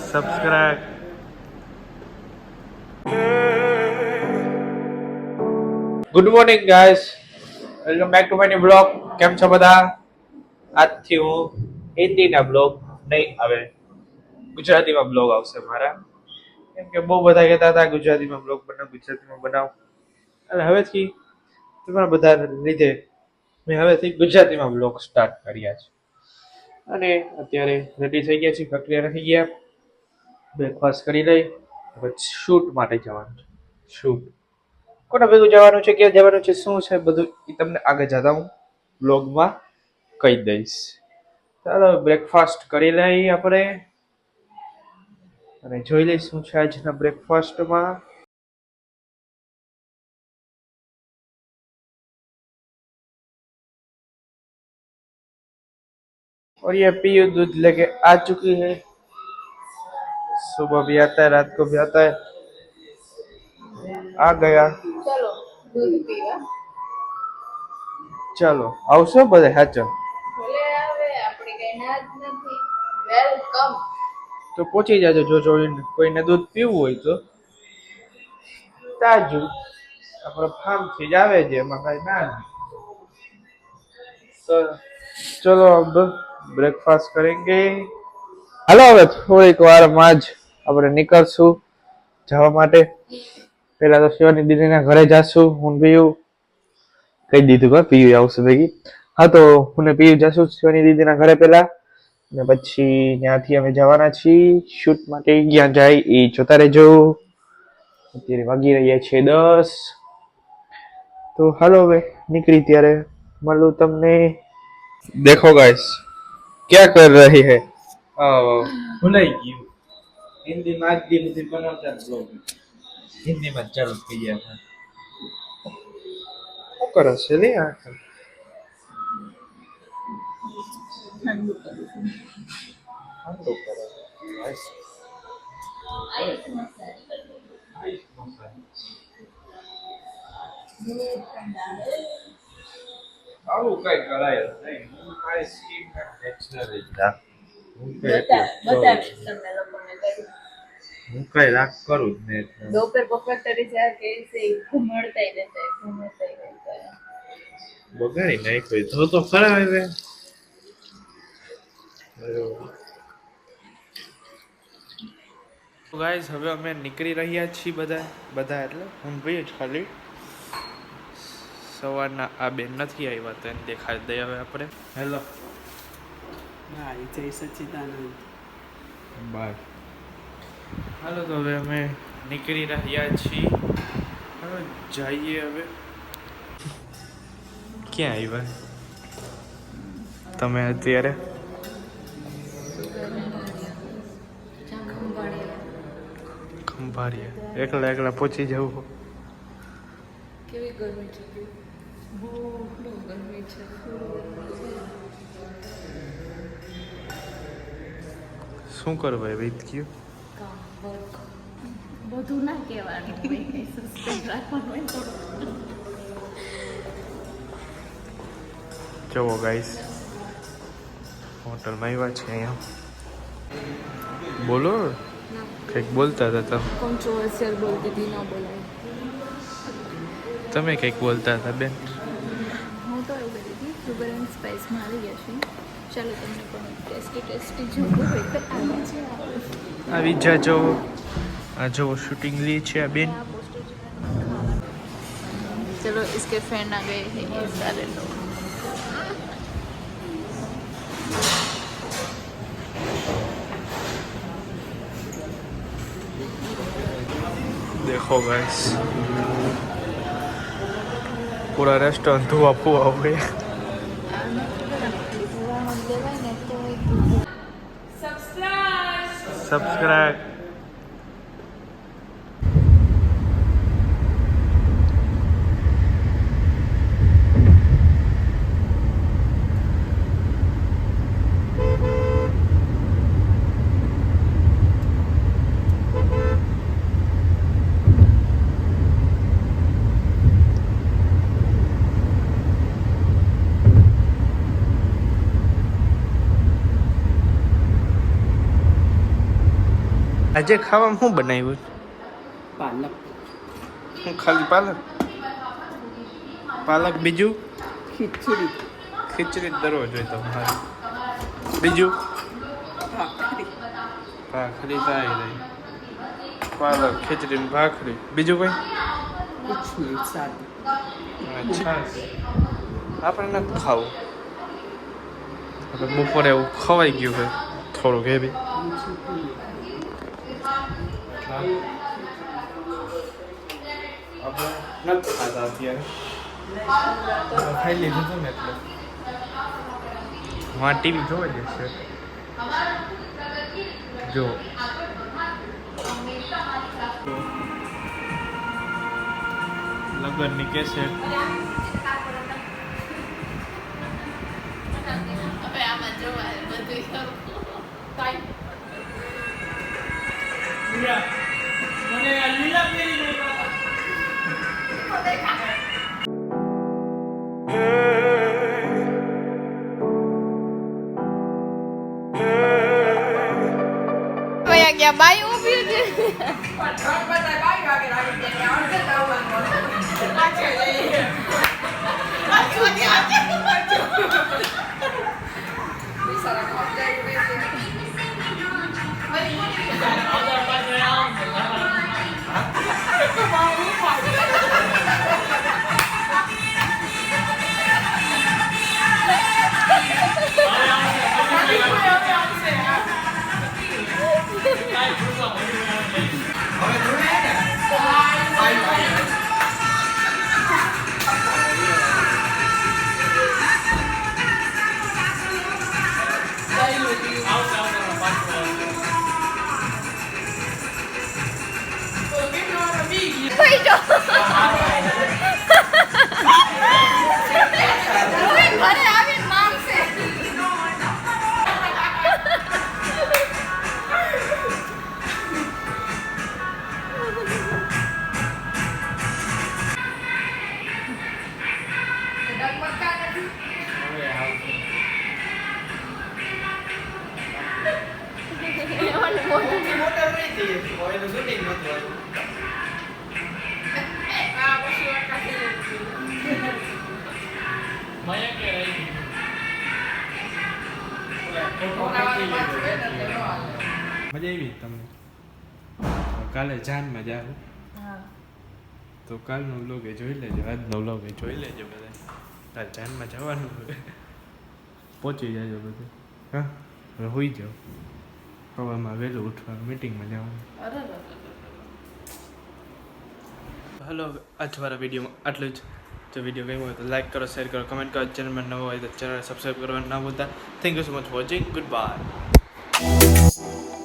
Subscribe. Good morning guys, welcome back to my new blog. કેમ છો બધા? આજથી હું હિન્દીના બ્લોગ નહીં આવે, ગુજરાતીમાં બ્લોગ આવશે મારા. કેમ કે બહુ બધા કહેતા હતા ગુજરાતીમાં બ્લોગ બનાવ. અને હવેથી તમારા બધા લીધે મેં હવેથી ગુજરાતીમાં બ્લોગ સ્ટાર્ટ કર્યા છે. અને અત્યારે રેડી થઈ ગયા છીએ, પ્રક્રિયા થઈ ગયા, બ્રેકફાસ્ટ કરી લઈ, પછી શૂટ માટે જવાનું છે. શૂટ કોના ભેગું જવાનું છે, ક્યાં જવાનું છે, શું છે, બધું એ તમને આગળ જતા હું બ્લોગમાં કહી દઈશ. ચાલો બ્રેકફાસ્ટ કરી લઈએ આપણે અને જોઈ લઈશ શું છે આજના બ્રેકફાસ્ટમાં. और ये पीयू दूध लेके आ चुकी है. सुबह भी आता है, रात को भी आता है. आ गया. चलो दूध पीवा. ચલો આવશો બધા હાચો ભલે આવે, આપણે કઈ ના જ નથી. વેલકમ. તો પહોંચી જાજો. જો કોઈને દૂધ પીવું હોય તો તાજું આપણો ફાર્મ થી જ આવે છે, એમાં કઈ ના નથી. તો ચલો અબ બ્રેકફાસ્ટ કરેંગે. હાલો હવે થોડીક વારમાં જ આપણે નીકળશું જવા માટે. પેલા તો શિવાની દીદીના ઘરે જાશું. હું પીયું કહી દીધું કે પીયું આવશે ભેગી. હા તો હું ને પીયું જાશું શિવાની દીદીના ઘરે પેલા, અને પછી ત્યાંથી અમે જવાના છીએ શૂટ માટે. ક્યાં જાય એ જોતા રહેજો. અત્યારે વાગી રહ્યા છે 10. તો હાલો હવે નીકળી ત્યારે મળું તમને. देखो गाइस क्या कर रही है. ભૂલાઈ ગયું હિન્દીમાં આજ દી સુધી બનાવતા બ્લોગ હિન્દીમાં ચાલુ થઈ ગયા. શું કરે છે લે આ? ઠંડુ કરે ગાઈસ. આઈસ મસાજ આવું કઈ કરાય નહીં. મારી સ્કીન નેચરલ જ રાખ. બતાવીશ તમને લોકોને. હું કઈ રાખ કરું જ નહીં. दोपहर बफर तरी से के से घुमड़ता ही रहता है, घुमड़ता ही रहता है. બગાડી નાખ્યો તો ખરા હવે. ગાઈસ હવે અમે નીકળી રહ્યા છીએ બધા એટલે હું ભાઈ જ ખાલી. સવારના આ બેન નથી આવ્યા તો એને દેખાડી દઈએ હવે આપણે. હેલો. હા, જય સચ્ચિદાનંદ. બાય. હાલો તો હવે અમે નીકળી રહ્યા છીએ. હવે જઈએ હવે. ક્યાં આવ્યા તમે અત્યારે? ખંભાળિયા. એકલા પહોંચી જવું. કેવી ગરમી છે, બહુ ગરમી છે. શું કરવા વેત ગયું? કામ વર્ક બધું ના કહેવાનું હોય, કઈ સસ્પેન્સ રાખવાનું હોય થોડું. જુઓ ગાઈસ હોટલમાં આવ્યા છે અહીંયા. બોલો કંઈક બોલતા હતા તમે. કોન્ટ્રોવર્સિયલ બોલતી હતી, ના બોલાય. તમે કંઈક બોલતા હતા બેન. હું તો એવું કરી હતી, સુગર એન્ડ સ્પાઇસમાં આવી ગયા છે. ચાલો તમને પણ ટેસ્ટી જોવું હોય તો આવી જાજો. આ જો શૂટિંગ લી છે આ બેન. चलो इसके फ्रेंड आ गए हैं ये सारे लोग. देखो गाइस पूरा रेस्टोरेंट धुआ फुआ हो गया. सब्सक्राइब. આજે ખાવામાં શું બનાવ્યું? પાલક હું ખાલી પાલક પાલક બીજું ખીચડી ખીચડી દરરોજ હોય તમારે બીજું ભાખરી ભાખરી તો આવી રહી પાલક ખીચડી ને ભાખરી બીજું કઈ કુછ નહીં સાદું છાશ આપણે નથી ખાવું આપણે બપોરે એવું ખવાઈ ગયું છે થોડુંક હેવી આપણે નથી ખાતા અત્યારે ખાઈ લીધું હતું ને એટલે હા ટીવી જોવા જશે જો લગ્નની કેસેટ હવે આમાં જોવાય બધું ગયા બાઈ ઊભી છે ભાઈ જો ઘરે આવીને માંગશે મજા આવી તમને કાલે જાનમાં જાવ તો કાલનો વ્લોગ એ જોઈ લેજો આજનો વ્લોગ એ જોઈ લેજો બધા કાલ જાનમાં જવાનું પહોંચી જાજો બધું હા હવે હોઈ જાઓ સવારમાં વહેલું ઉઠવાનું મીટિંગમાં જવાનું હલો આજવાળા વિડીયોમાં આટલું જ જો વિડીયો ગમ્યો હોય તો લાઈક કરો શેર કરો કમેન્ટ કરો ચેનલમાં નવો હોય તો ચેનલ સબસ્ક્રાઈબ કરવાનું ના ભૂલતા thank you so much for watching good bye